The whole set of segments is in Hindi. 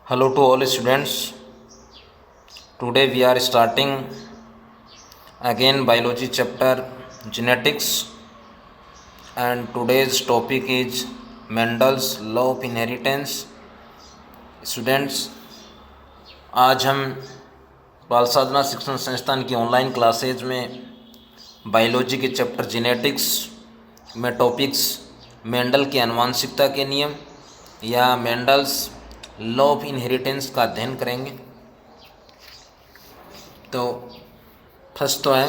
Hello to all students. Today we are starting again biology chapter genetics, and today's topic is Mendel's law of inheritance. Students, आज हम बाल साधना शिक्षण संस्थान की ऑनलाइन क्लासेज में बायोलॉजी के चैप्टर जेनेटिक्स में टॉपिक्स मेंडल की आनुवंशिकता के नियम या मेंडल्स लॉ ऑफ इनहेरिटेंस का अध्ययन करेंगे। तो फर्स्ट तो है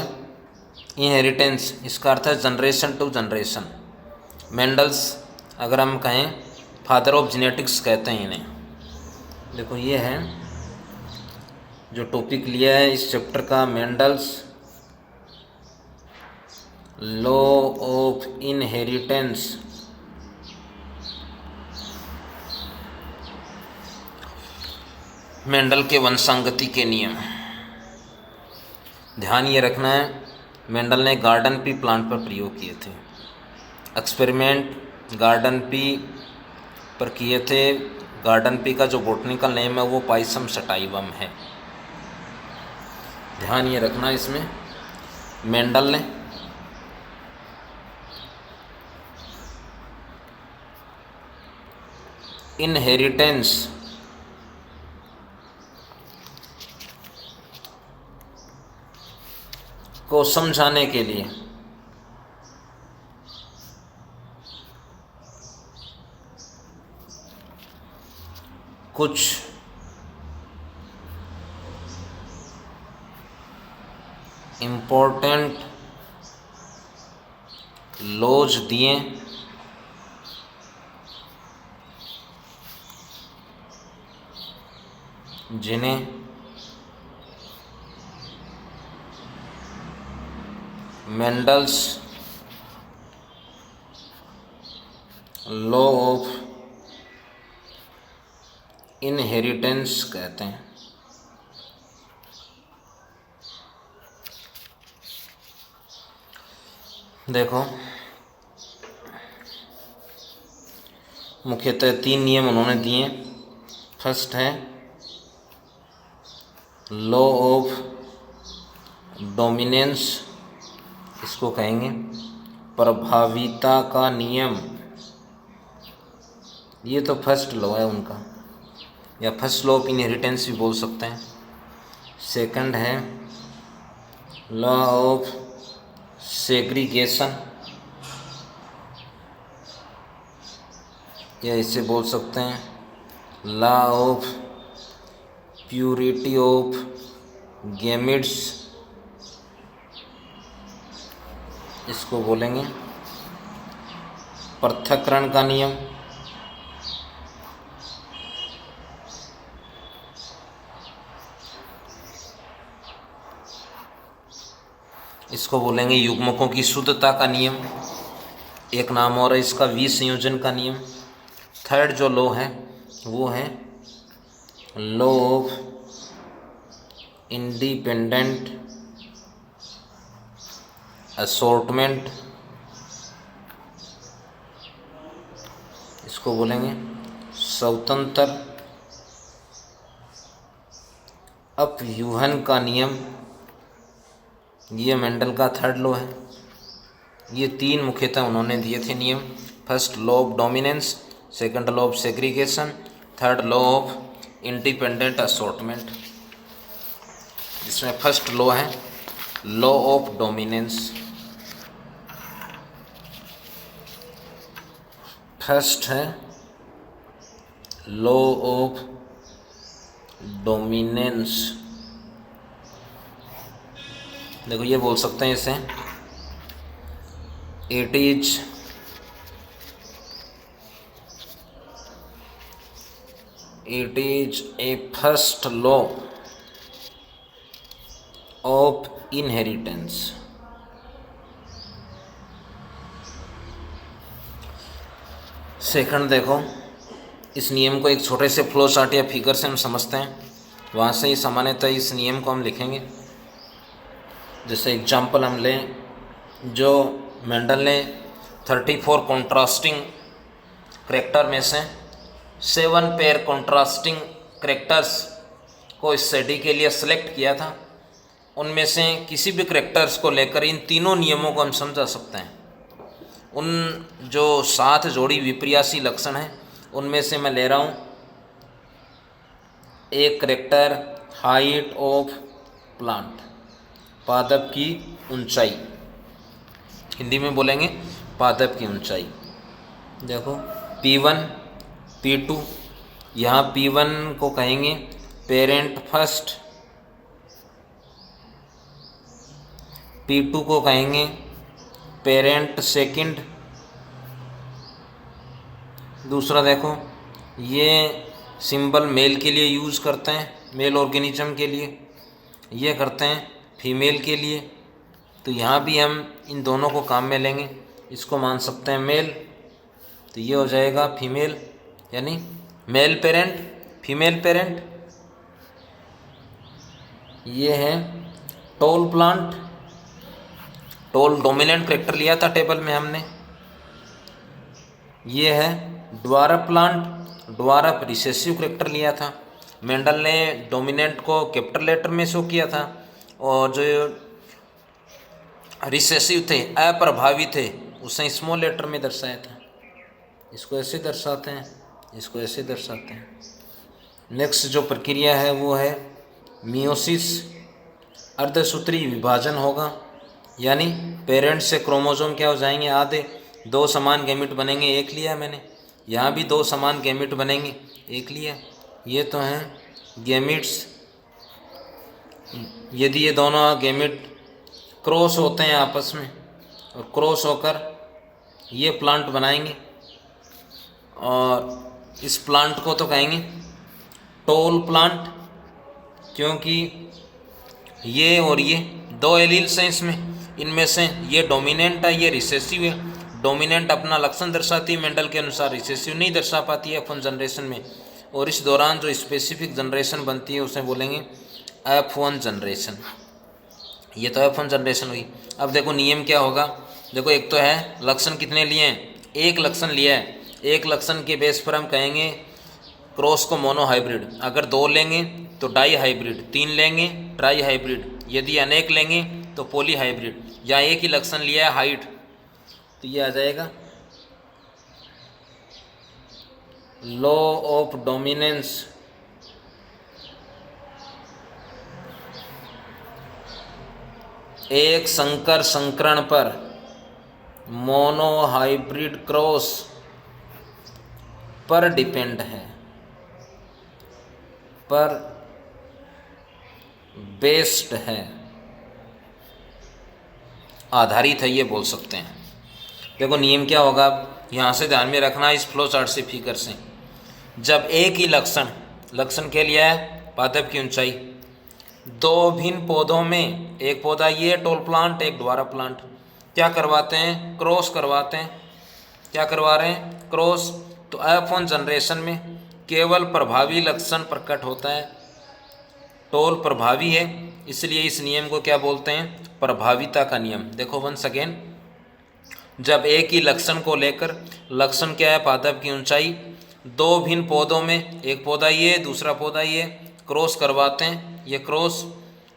इनहेरिटेंस, इसका अर्थ है जनरेशन टू जनरेशन। मेंडल्स अगर हम कहें फादर ऑफ जेनेटिक्स कहते हैं इन्हें। देखो ये है जो टॉपिक लिया है इस चैप्टर का, Mendel's law of inheritance. Mendel के वंशांगति के नियम। ध्यान ये रखना है, मेंडल ने गार्डन पी प्लांट पर प्रयोग किए थे। एक्सपेरिमेंट गार्डन पी पर किए थे। गार्डन पी का जो बोटनिकल नेम है वो पाइसम सटाइवम है। ध्यान ये रखना इसमें, मेंडल ने इनहेरिटेंस को समझाने के लिए कुछ इम्पोर्टेंट लॉज दिए जिन्हें मेंडल्स लॉ ऑफ इनहेरिटेंस कहते हैं। देखो मुख्यतः 3 नियम उन्होंने दिए। फर्स्ट है लॉ ऑफ डोमिनेंस, इसको कहेंगे प्रभाविता का नियम। ये तो फर्स्ट लॉ है उनका, या फर्स्ट लॉ ऑफ इनहेरिटेंस भी बोल सकते हैं। सेकंड है लॉ ऑफ सेग्रीगेशन, या इसे बोल सकते हैं law of purity of gametes, इसको बोलेंगे पृथक्करण का नियम। इसको बोलेंगे युग्मकों की शुद्धता का नियम। एक नाम और है इसका विसंयोजन का नियम। थर्ड जो लॉ है वो है लॉ ऑफ इंडिपेंडेंट असॉर्टमेंट, इसको बोलेंगे स्वतंत्र अपव्यूहन का नियम। ये मेंडल का थर्ड लॉ है। ये 3 मुख्यतः उन्होंने दिए थे नियम। First law of dominance, second law of segregation, third law of independent assortment. इसमें फर्स्ट लॉ है लॉ ऑफ डोमिनेंस। फर्स्ट है लॉ ऑफ डोमिनेंस। देखो ये बोल सकते हैं इसे it is a first law of inheritance. Second देखो, इस नियम को एक छोटे से फ्लो चार्ट या फिगर से हम समझते हैं, वहाँ से ही सामान्यतः इस नियम को हम लिखेंगे। जैसे एग्जाम्पल हम लें, जो मेंडल ने 34 कॉन्ट्रास्टिंग करैक्टर में से 7 पेयर कॉन्ट्रास्टिंग करेक्टर्स को स्टडी के लिए सेलेक्ट किया था, उनमें से किसी भी करेक्टर्स को लेकर इन तीनों नियमों को हम समझा सकते हैं। उन जो 7 जोड़ी विपर्यासी लक्षण हैं उनमें से मैं ले रहा हूँ एक करेक्टर हाइट ऑफ प्लांट, पादप की ऊंचाई, हिंदी में बोलेंगे पादप की ऊंचाई। देखो P1 P2, यहाँ P1 को कहेंगे पेरेंट फर्स्ट, P2 को कहेंगे पेरेंट सेकंड। दूसरा देखो ये सिंबल मेल के लिए यूज़ करते हैं, मेल ऑर्गेनिज्म के लिए, ये करते हैं फीमेल के लिए। तो यहाँ भी हम इन दोनों को काम में लेंगे, इसको मान सकते हैं मेल, तो ये हो जाएगा फीमेल, यानी मेल पेरेंट फीमेल पेरेंट। ये है tall plant, tall dominant character लिया था टेबल में हमने। ये है dwarf plant, dwarf recessive character लिया था। मेंडल ने डोमिनेंट को कैपिटल लेटर में शो किया था और जो रिसेसिव थे अप्रभावी थे उसे स्मॉल लेटर में दर्शाया था। इसको ऐसे दर्शाते हैं, इसको ऐसे दर्शाते हैं। नेक्स्ट जो प्रक्रिया है वो है मियोसिस, अर्धसूत्री विभाजन होगा, यानी पेरेंट से क्रोमोसोम क्या हो जाएंगे आधे, 2 समान गैमेट बनेंगे, एक लिया मैंने, यहाँ भी 2 समान गैमेट बनेंगे, एक लिया। ये तो हैं गैमेट्स। यदि ये दोनों गैमेट क्रॉस होते हैं आपस में और क्रॉस होकर ये प्लांट बनाएंगे, और इस प्लांट को तो कहेंगे टॉल प्लांट, क्योंकि ये और ये 2 एलील्स हैं इसमें, इनमें से ये डोमिनेंट है, ये रिसेसिव है। डोमिनेंट अपना लक्षण दर्शाती है मेंडल के अनुसार, रिसेसिव नहीं दर्शा पाती है F1 जनरेशन में, और इस दौरान जो स्पेसिफिक जनरेशन बनती है उसे बोलेंगे F1 जनरेशन। ये तो F1 जनरेशन हुई। अब देखो नियम क्या होगा, देखो एक तो है लक्षण कितने लिए हैं, एक लक्षण लिया है, एक लक्षण के बेस पर हम कहेंगे क्रॉस को मोनो हाइब्रिड, अगर 2 लेंगे तो डाई हाइब्रिड, 3 लेंगे ट्राई हाइब्रिड, यदि अनेक लेंगे तो पॉली हाइब्रिड। या एक ही लक्षण लिया है हाइट, तो ये आ जाएगा लॉ ऑफ डोमिनेंस। एक संकर संकरण पर मोनो हाइब्रिड क्रॉस पर डिपेंड है, पर बेस्ड है, आधारित है, ये बोल सकते हैं। देखो नियम क्या होगा, यहाँ से ध्यान में रखना इस फ्लो चार्ट से फिगर से। जब एक ही लक्षण के लिए है पादप की ऊंचाई, 2 भिन्न पौधों में, एक पौधा ये टॉल प्लांट, एक ड्वार्फ प्लांट, क्या करवाते हैं क्रॉस करवाते हैं। क्या करवा रहे हैं क्रॉस, तो F1 जनरेशन में केवल प्रभावी लक्षण प्रकट होता है, टॉल प्रभावी है, इसलिए इस नियम को क्या बोलते हैं प्रभाविता का नियम। देखो वंस अगेन, जब एक ही लक्षण को लेकर, लक्षण क्या है पादप की ऊंचाई, 2 भिन्न पौधों में, एक पौधा ये दूसरा पौधा ये, क्रॉस करवाते हैं, ये क्रॉस,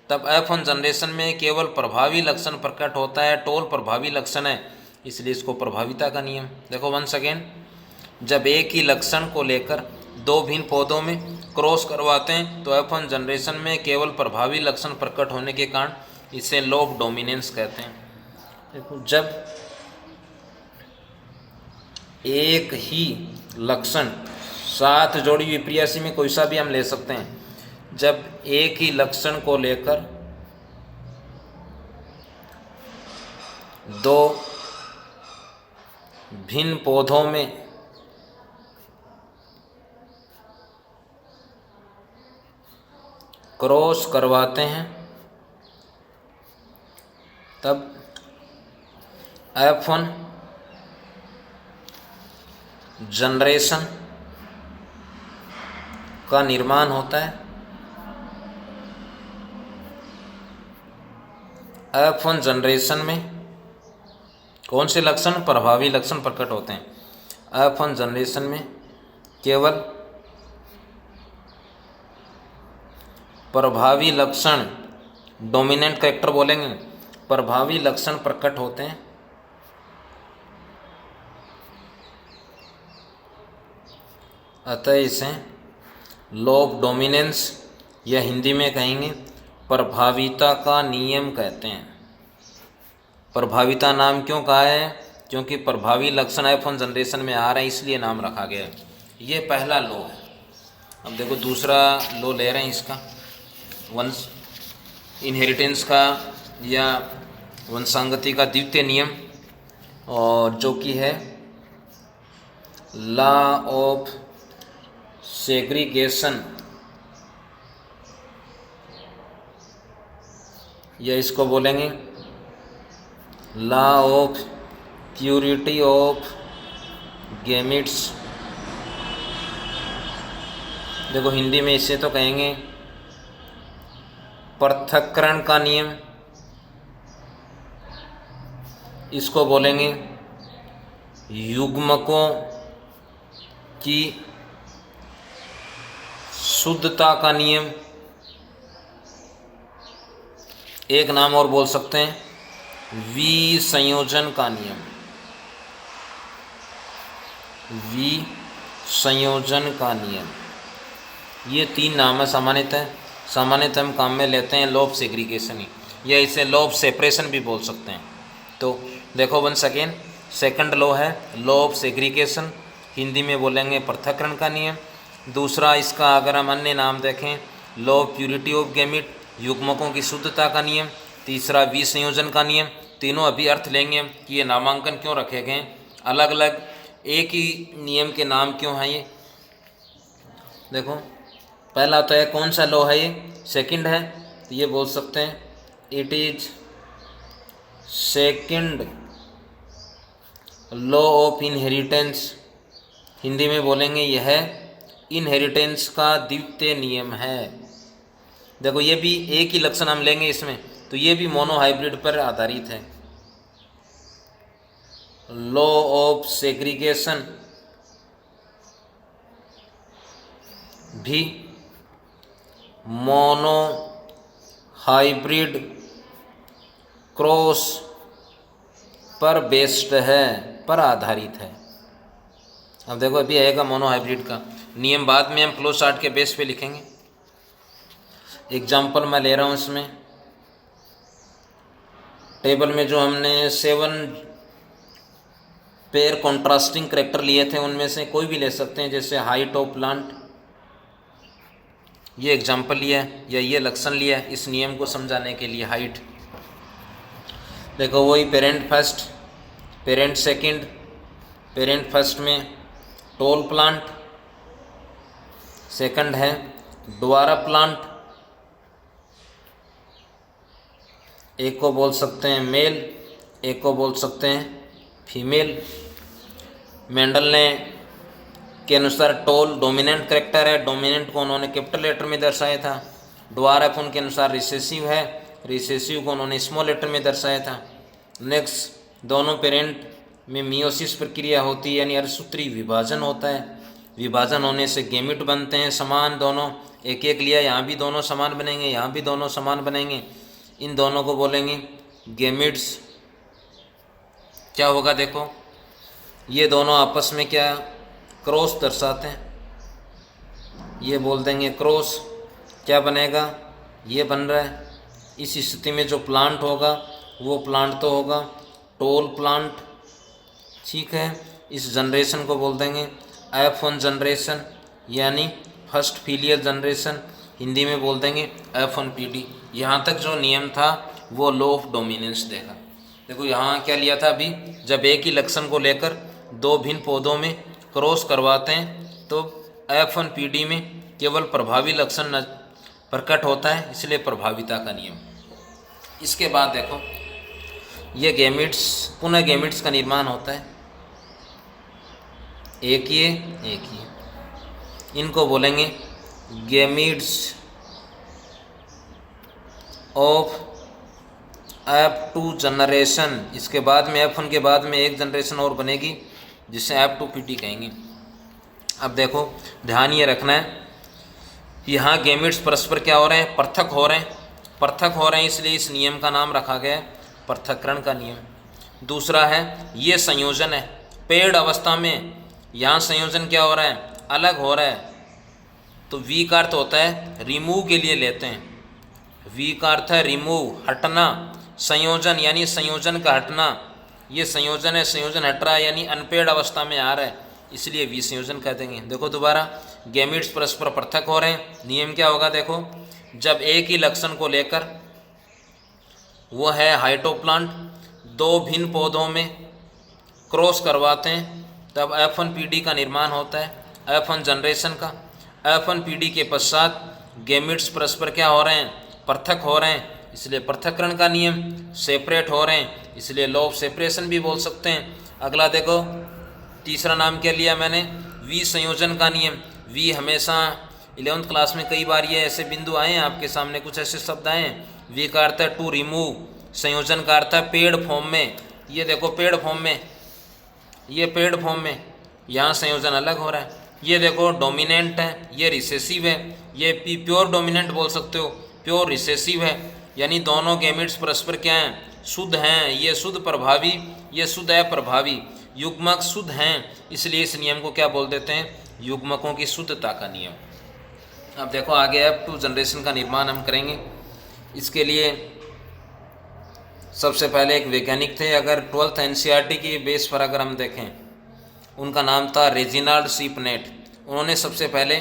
तब F1 जनरेशन में केवल प्रभावी लक्षण प्रकट होता है, टॉल प्रभावी लक्षण है, इसलिए इसको प्रभाविता का नियम। देखो वंस अगेन, जब एक ही लक्षण को लेकर 2 भिन्न pौधों में क्रॉस करवाते हैं तो F1 जनरेशन में केवल प्रभावी लक्षण प्रकट होने के कारण इसे लॉ ऑफ डोमिनेंस कहते हैं। देखो जब एक ही लक्षण, 7 जोड़ी विपर्यासी में कोई सा भी हम ले सकते हैं, जब एक ही लक्षण को लेकर 2 भिन्न पौधों में क्रॉस करवाते हैं, तब F1 जनरेशन का निर्माण होता है। F1 जनरेशन में कौन से लक्षण प्रभावी लक्षण प्रकट होते हैं, F1 जनरेशन में केवल प्रभावी लक्षण डोमिनेंट कैरेक्टर बोलेंगे, प्रभावी लक्षण प्रकट होते हैं अतः इसे लॉ ऑफ डोमिनेंस या हिंदी में कहेंगे प्रभाविता का नियम कहते हैं। प्रभाविता नाम क्यों कहा है? क्योंकि प्रभावी लक्षण F1 जनरेशन में आ रहे हैं, इसलिए नाम रखा गया है। ये पहला लॉ है। अब देखो दूसरा लॉ ले रहे हैं इसका, वंश इनहेरिटेंस का या वंशांगति का द्वितीय नियम, और जो कि है लॉ ऑफ सेग्रीगेशन, या इसको बोलेंगे law of purity of gametes. देखो हिंदी में इसे तो कहेंगे पृथक्करण का नियम, इसको बोलेंगे युग्मकों की शुद्धता का नियम। एक नाम और बोल सकते हैं विसंयोजन का नियम, विसंयोजन का नियम। ये तीन नाम है सामान्यतः हम काम में लेते हैं लॉ ऑफ सेग्रीगेशन ही, या इसे लॉ ऑफ सेपरेशन भी बोल सकते हैं। तो देखो वन सेकेंड, सेकंड लॉ है लॉ ऑफ सेग्रीगेशन, हिंदी में बोलेंगे पृथक्करण का नियम। दूसरा इसका अगर हम अन्य नाम देखें law of purity of gamete, युग्मकों की शुद्धता का नियम। तीसरा विसंयोजन का नियम। तीनों अभी अर्थ लेंगे कि ये नामांकन क्यों रखे गए, अलग अलग एक ही नियम के नाम क्यों हैं ये। देखो पहला तो है कौन सा लॉ है ये, सेकंड है, तो ये बोल सकते हैं it is second law of inheritance, Hindi में बोलेंगे यह इनहेरिटेंस का द्वितीय नियम है। देखो ये भी एक ही लक्षण हम लेंगे इसमें, तो ये भी मोनोहाइब्रिड पर आधारित है। लॉ ऑफ सेग्रीगेशन भी मोनोहाइब्रिड क्रॉस पर बेस्ड है, पर आधारित है। अब देखो अभी आएगा मोनोहाइब्रिड का नियम, बाद में हम फ्लो चार्ट के बेस पे लिखेंगे। एग्जाम्पल मैं ले रहा हूँ इसमें, टेबल में जो हमने 7 पेयर कॉन्ट्रास्टिंग करेक्टर लिए थे उनमें से कोई भी ले सकते हैं, जैसे हाइट ऑफ प्लांट, ये एग्जाम्पल लिया है या ये लक्षण लिया है इस नियम को समझाने के लिए। हाइट देखो वही parent first, parent second, parent first में टॉल प्लांट, सेकंड है ड्वार्फ प्लांट, एक को बोल सकते हैं मेल, एक को बोल सकते हैं फीमेल। मेंडल ने के अनुसार टॉल डोमिनेंट करेक्टर है, डोमिनेंट को उन्होंने कैपिटल लेटर में दर्शाया था। ड्वार्फ उनके अनुसार रिसेसिव है, रिसेसिव को उन्होंने स्मॉल लेटर में दर्शाया था। नेक्स्ट दोनों पेरेंट में मियोसिस प्रक्रिया होती है, यानी अर्धसूत्री विभाजन होता है। विभाजन होने से गैमेट बनते हैं समान, दोनों एक एक लिया, यहाँ भी दोनों समान बनेंगे, यहाँ भी दोनों समान बनेंगे। इन दोनों को बोलेंगे गैमेट्स। क्या होगा देखो, ये दोनों आपस में क्या क्रॉस दर्शाते हैं, ये बोल देंगे क्रॉस। क्या बनेगा, ये बन रहा है। इस स्थिति में जो प्लांट होगा वो प्लांट तो होगा टॉल प्लांट, ठीक है। इस जनरेशन को बोल देंगे F1 जनरेशन, यानी फर्स्ट फीलियल जनरेशन, हिंदी में बोल देंगे F1PD। यहाँ तक जो नियम था वो लॉ ऑफ डोमिनेंस देखा। देखो यहाँ क्या लिया था अभी, जब एक ही लक्षण को लेकर दो भिन्न पौधों में क्रॉस करवाते हैं तो F1PD में केवल प्रभावी लक्षण प्रकट होता है, इसलिए प्रभाविता का नियम। इसके बाद देखो ये गैमेट्स, पुनः गैमेट्स का निर्माण होता है, एक ही इनको बोलेंगे गैमेट्स ऑफ F2 जनरेशन। इसके बाद में F1 के बाद में एक जनरेशन और बनेगी जिसे F2PD कहेंगे। अब देखो ध्यान ये रखना है यहाँ गैमेट्स परस्पर क्या हो रहे हैं, पृथक हो रहे हैं, पृथक हो रहे हैं, इसलिए इस नियम का नाम रखा गया है पृथक्करण का नियम। दूसरा है ये संयोजन है, पेड़ अवस्था में यहाँ संयोजन क्या हो रहा है, अलग हो रहा है, तो वी का अर्थ होता है रिमूव के लिए लेते हैं, वी का अर्थ है रिमूव, हटना, संयोजन यानी संयोजन का हटना, ये संयोजन है, संयोजन हट रहा है यानी अनपेड़ अवस्था में आ रहा है, इसलिए विसंयोजन कह देंगे। देखो दोबारा, गैमेट्स परस्पर पृथक हो रहे हैं, नियम क्या होगा देखो, जब एक ही लक्षण को लेकर, वो है हाइटोप्लांट, दो भिन्न पौधों में क्रॉस करवाते हैं तब F1PD का निर्माण होता है, F1 जनरेशन का। F1PD के पश्चात गैमेट्स परस्पर क्या हो रहे हैं, पृथक हो रहे हैं, इसलिए पृथक्करण का नियम, सेपरेट हो रहे हैं, इसलिए लॉ ऑफ सेपरेशन भी बोल सकते हैं। अगला देखो, तीसरा नाम क्या लिया मैंने, विसंयोजन का नियम। वी हमेशा 11th क्लास में कई बार ये ऐसे बिंदु आए हैं आपके सामने, कुछ ऐसे शब्द आए हैं। वी का अर्थ है टू रिमूव, संयोजन का अर्थ है पेड़ फॉर्म में, ये देखो पेड़ फॉर्म में, ये पेड़ फॉर्म में, यहाँ संयोजन अलग हो रहा है। ये देखो डोमिनेंट है, ये रिसेसिव है, ये प्योर डोमिनेंट बोल सकते हो, प्योर रिसेसिव है, यानी दोनों गैमेट्स परस्पर क्या हैं, शुद्ध हैं, ये शुद्ध प्रभावी, ये शुद्ध अप्रभावी, युग्मक शुद्ध हैं, इसलिए इस नियम को क्या बोल देते हैं, युग्मकों की शुद्धता का नियम। अब देखो आगे F2 जनरेशन का निर्माण हम करेंगे। इसके लिए सबसे पहले एक वैज्ञानिक थे, अगर 12th NCERT की बेस पर अगर हम देखें, उनका नाम था रेजिनाल्ड सी पनेट। उन्होंने सबसे पहले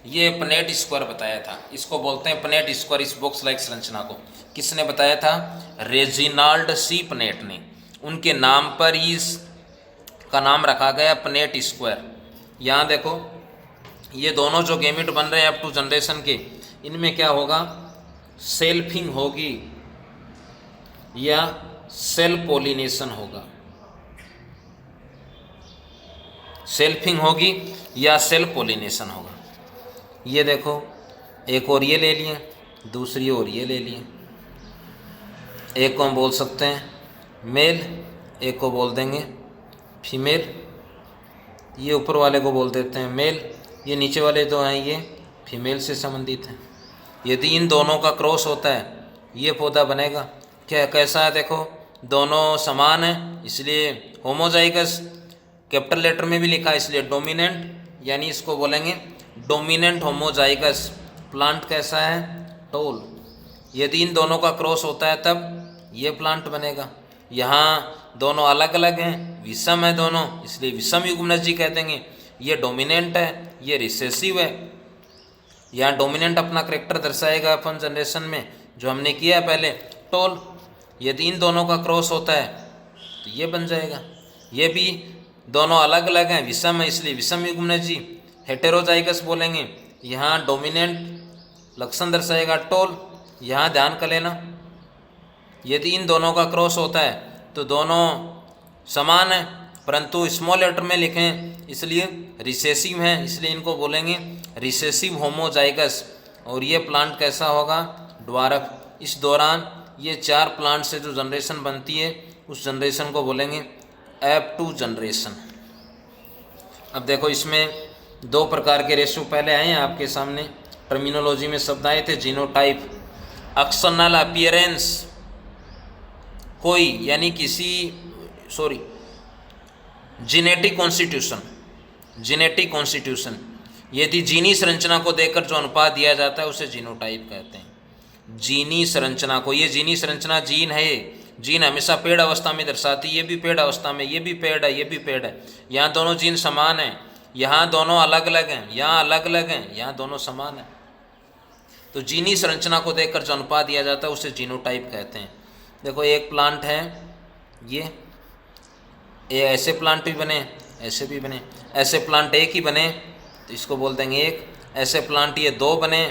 ये पनेट स्क्वायर बताया था, इसको बोलते हैं पनेट स्क्वायर, इस बॉक्स लाइक संरचना को किसने बताया था, रेजिनाल्ड सी पनेट ने। उनके नाम पर ही इसका नाम रखा गया पनेट स्क्वायर। यहाँ देखो, ये दोनों जो गैमेट बन रहे हैं F2 जनरेशन के, इनमें क्या होगा, सेल्फिंग होगी या सेल पोलिनेशन होगा, सेल्फिंग होगी या सेल पोलिनेशन होगा। ये देखो, एक और ये ले लिए, दूसरी और ये ले लिए, एक को हम बोल सकते हैं मेल, एक को बोल देंगे फीमेल, ये ऊपर वाले को बोल देते हैं मेल, ये नीचे वाले तो हैं ये फीमेल से संबंधित हैं। यदि इन दोनों का क्रॉस होता है ये पौधा बनेगा। क्या कैसा है देखो, दोनों समान हैं इसलिए होमोजाइगस, कैपिटल लेटर में भी लिखा है इसलिए डोमिनेंट, यानी इसको बोलेंगे डोमिनेंट होमोजाइगस। प्लांट कैसा है, टोल। यदि इन दोनों का क्रॉस होता है तब ये प्लांट बनेगा। यहाँ दोनों अलग अलग हैं, विषम है दोनों, इसलिए विषम युग्मनज जी कह देंगे। ये डोमिनेंट है, ये रिसेसिव है। यहाँ डोमिनेंट अपना करेक्टर दर्शाएगा अपन जनरेशन में, जो हमने किया है पहले, टोल। यदि इन दोनों का क्रॉस होता है तो ये बन जाएगा। ये भी दोनों अलग अलग हैं, विषम है, इसलिए विषम युग्मनज जी। हेटेरोजाइगस बोलेंगे, यहाँ डोमिनेंट लक्षण दर्शाएगा टोल। यहाँ ध्यान कर लेना, यदि इन दोनों का क्रॉस होता है तो दोनों समान हैं, परंतु स्मॉल लेटर में लिखें इसलिए रिसेसिव हैं, इसलिए इनको बोलेंगे रिसेसिव होमोजाइगस। और ये प्लांट कैसा होगा, ड्वार्फ। इस दौरान ये चार प्लांट से जो जनरेशन बनती है उस जनरेशन को बोलेंगे F2 जनरेशन। अब देखो, इसमें दो प्रकार के रेशियो पहले आए हैं आपके सामने, टर्मिनोलॉजी में शब्द आए थे, जीनोटाइप, एक्सटर्नल अपीयरेंस, कोई यानी किसी, sorry, genetic constitution, genetic constitution, यदि जीनी संरचना को देखकर जो अनुपात दिया जाता है उसे जीनोटाइप कहते हैं। जीनी संरचना को, ये जीनी संरचना जीन है, जीन हमेशा पेड़ अवस्था में दर्शाती है, ये भी पेड़ अवस्था में, ये भी पेड़ है, ये भी पेड़ है। यहाँ दोनों जीन समान हैं, यहाँ दोनों अलग अलग हैं, यहाँ अलग अलग हैं, यहाँ दोनों समान हैं। तो जीनी संरचना को देखकर जो अनुपात दिया जाता है उसे जीनोटाइप कहते हैं। देखो, एक प्लांट है, ये ऐसे प्लांट भी बने, ऐसे भी बने, ऐसे प्लांट एक ही बने तो इसको बोल देंगे एक, ऐसे प्लांट ये दो बने,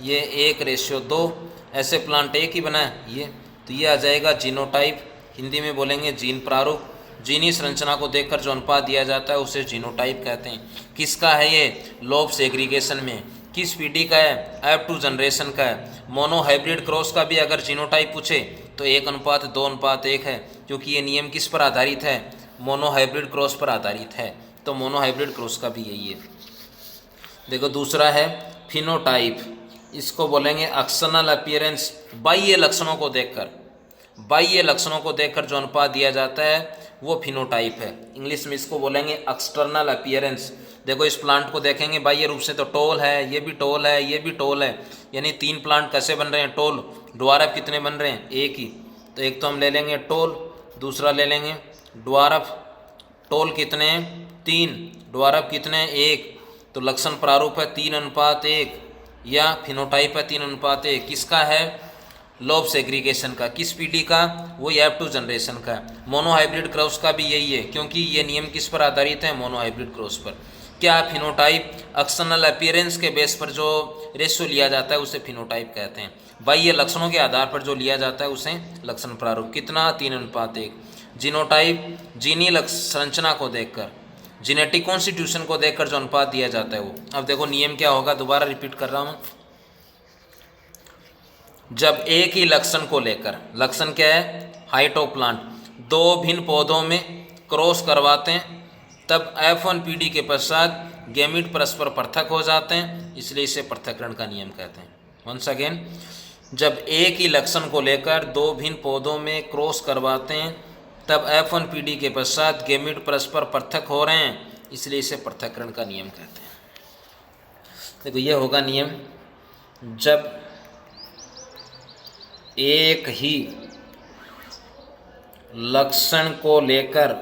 ये 1:2, ऐसे प्लांट एक ही बना है ये, तो ये आ जाएगा जीनोटाइप। हिंदी में बोलेंगे जीन प्रारूप। जीनी संरचना को देखकर जो अनुपात दिया जाता है उसे जीनोटाइप कहते हैं। किसका है ये, लॉ ऑफ सेग्रीगेशन में। किस पीढ़ी का है, F2 जनरेशन का है। मोनो हाइब्रिड क्रॉस का भी अगर जीनोटाइप पूछे तो 1:2:1 है, क्योंकि ये नियम किस पर आधारित है, मोनो हाइब्रिड क्रॉस पर आधारित है। तो मोनो हाइब्रिड क्रॉस का भी यही है। देखो, दूसरा है फिनोटाइप, इसको बोलेंगे एक्सटर्नल अपीयरेंस, बाह्य लक्षणों को देखकर, बाह्य लक्षणों को देखकर जो अनुपात दिया जाता है वो फिनोटाइप है। इंग्लिश में इसको बोलेंगे एक्सटर्नल अपीयरेंस। देखो इस प्लांट को देखेंगे बाह्य रूप से तो टोल है, ये भी टोल है, ये भी टोल है, यानी 3 प्लांट कैसे बन रहे हैं, टोल। ड्वार्फ कितने बन रहे हैं, एक ही, तो एक तो हम ले लेंगे टोल, दूसरा ले लेंगे ड्वार्फ। टोल कितने हैं, 3, ड्वार्फ कितने हैं, 1, तो लक्षण प्रारूप है 3:1 या फिनोटाइप है 3:1। किसका है, लोब सेग्रीगेशन का। किस पीढ़ी का, वो F2 जनरेशन का। मोनोहाइब्रिड क्रॉस का भी यही है, क्योंकि ये नियम किस पर आधारित है, मोनोहाइब्रिड क्रॉस पर। क्या फिनोटाइप, एक्सटर्नल अपीयरेंस के बेस पर जो रेशियो लिया जाता है उसे फिनोटाइप कहते हैं। बाह्य लक्षणों के आधार पर जो लिया जाता है उसे लक्षण प्रारूप। कितना, 3:1। जीनोटाइप, जीनी संरचना को देखकर, जीनेटिक कॉन्स्टिट्यूशन को देखकर जो अनुपात दिया जाता है वो। अब देखो नियम क्या होगा, दोबारा रिपीट कर रहा हूँ। जब एक ही लक्षण को लेकर, लक्षण क्या है, हाइट ऑफ प्लांट, 2 भिन्न पौधों में क्रॉस करवाते हैं, तब F1 पीढ़ी के पश्चात गैमीट परस्पर पृथक हो जाते हैं, इसलिए इसे पृथक्करण का नियम कहते हैं। वंस अगेन, जब एक ही लक्षण को लेकर 2 भिन्न पौधों में क्रॉस करवाते हैं, तब F1 पीढ़ी के पश्चात गैमीट परस्पर पृथक हो रहे हैं, इसलिए इसे पृथक्करण का नियम कहते हैं। देखो ये होगा नियम, जब एक ही लक्षण को लेकर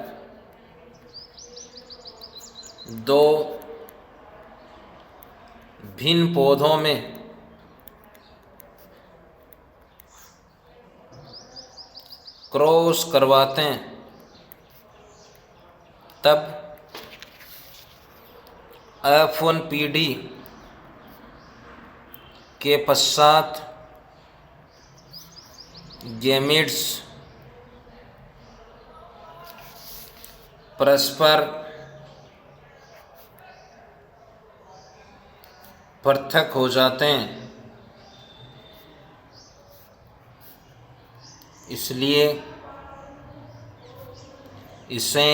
2 भिन्न पौधों में क्रॉस करवाते हैं, तब F1 पीढ़ी के पश्चात गैमीट्स परस्पर पृथक हो जाते हैं, इसलिए इसे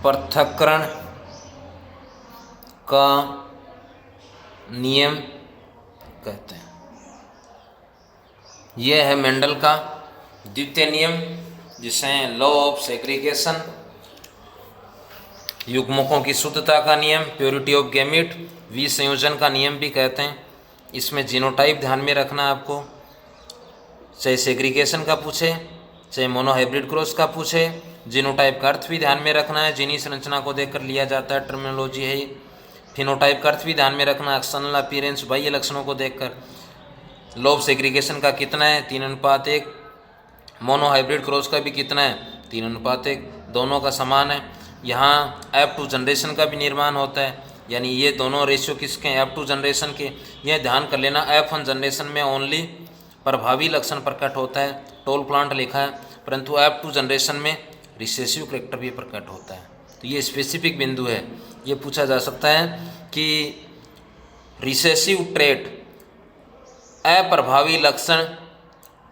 पृथक्करण का नियम कहते हैं। यह है मेंडल का द्वितीय नियम, जिसे लॉ ऑफ सेग्रीगेशन, युग्मकों की शुद्धता का नियम, प्योरिटी ऑफ गैमीट, विसंयोजन का नियम भी कहते हैं। इसमें जीनोटाइप ध्यान में रखना है आपको, चाहे सेग्रीगेशन का पूछे चाहे मोनोहाइब्रिड क्रॉस का पूछे, जीनोटाइप का अर्थ भी ध्यान में रखना है, जीनी संरचना को देखकर लिया जाता है, टर्मिनोलॉजी है ये। फिनोटाइप का अर्थ भी ध्यान में रखना, एक्सटर्नल अपीयरेंस, बाह्य लक्षणों को देखकर। लोब सेग्रीगेशन का कितना है, 3:1। मोनोहाइब्रिड क्रॉस का भी कितना है, 3:1, दोनों का समान है। यहाँ F2 जनरेशन का भी निर्माण होता है, यानी ये दोनों रेशियो किसके हैं, F2 जनरेशन के। यह ध्यान कर लेना, F1 जनरेशन में ओनली प्रभावी लक्षण प्रकट होता है, टोल प्लांट लिखा है, परंतु F2 जनरेशन में रिसेसिव करैक्टर भी प्रकट होता है। तो ये स्पेसिफिक बिंदु है, ये पूछा जा सकता है कि रिसेसिव ट्रेट, अप्रभावी लक्षण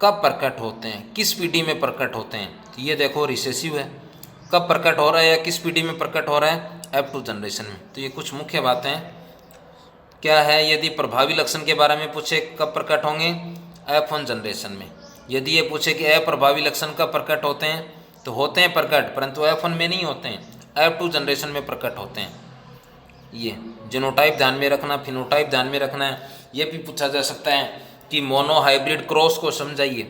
कब प्रकट होते हैं, किस पीढ़ी में प्रकट होते हैं। तो ये देखो रिसेसिव है, कब प्रकट हो रहा है या किस पीढ़ी में प्रकट हो रहा है, F2 जनरेशन में। तो ये कुछ मुख्य बातें क्या है। यदि प्रभावी लक्षण के बारे में पूछे कब प्रकट होंगे, F1 जनरेशन में। यदि ये पूछे कि अप्रभावी लक्षण कब प्रकट होते हैं, तो होते हैं प्रकट, परंतु F1 में नहीं होते हैं, F2 जनरेशन में प्रकट होते हैं। ये जीनोटाइप ध्यान में रखना, फिनोटाइप ध्यान में रखना है। ये भी पूछा जा सकता है कि मोनोहाइब्रिड क्रॉस को समझाइए,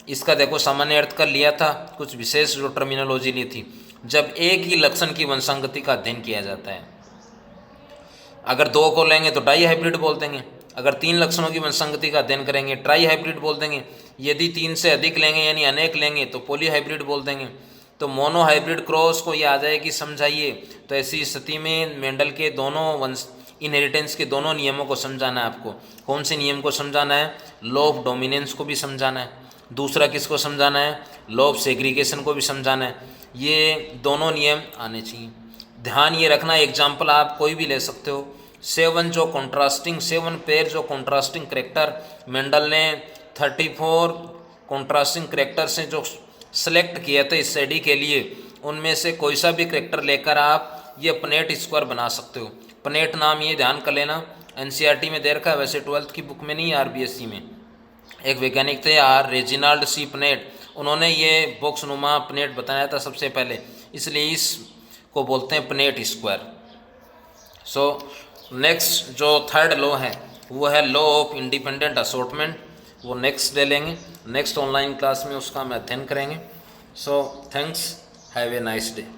इसका देखो सामान्य अर्थ कर लिया था, कुछ विशेष जो टर्मिनोलॉजी ली थी। जब एक ही लक्षण की वंशांगति का अध्ययन किया जाता है, अगर 2 को लेंगे तो डाई हाइब्रिड बोल देंगे, अगर 3 लक्षणों की वंशांगति का अध्ययन करेंगे ट्राई हाइब्रिड बोल देंगे, यदि 3 से अधिक लेंगे यानी अनेक लेंगे तो पॉली हाइब्रिड बोल देंगे। तो मोनोहाइब्रिड क्रॉस को ये आ जाएगी समझाइए। तो ऐसी स्थिति में मेंडल के दोनों वंश इनहेरिटेंस के दोनों नियमों को समझाना है आपको। कौन से नियम को समझाना है, लॉ ऑफ डोमिनेंस को भी समझाना है, दूसरा किसको समझाना है, लॉ ऑफ सेग्रीगेशन को भी समझाना है। ये दोनों नियम आने चाहिए। ध्यान ये रखना, एग्जाम्पल आप कोई भी ले सकते हो। 7 पेयर जो कॉन्ट्रास्टिंग करेक्टर मेंडल ने 34 कॉन्ट्रास्टिंग करेक्टर से जो सेलेक्ट किया था इस स्टडी के लिए, उनमें से कोई सा भी करेक्टर लेकर आप ये पनेट स्क्वायर बना सकते हो। पनेट नाम ये ध्यान कर लेना, एनसीईआरटी में दे रखा है, वैसे 12th की बुक में नहीं है, आरबीएसई में। एक वैज्ञानिक थे आर रेजिनाल्ड सी पनेट, उन्होंने ये बॉक्सनुमा पनेट बताया था सबसे पहले, इसलिए इसको बोलते हैं पनेट स्क्वायर। सो नेक्स्ट जो थर्ड लॉ है वो है लॉ ऑफ इंडिपेंडेंट असॉर्टमेंट, वो नेक्स्ट ले लेंगे, नेक्स्ट ऑनलाइन क्लास में उसका हम अध्ययन करेंगे। So thanks, have a nice day.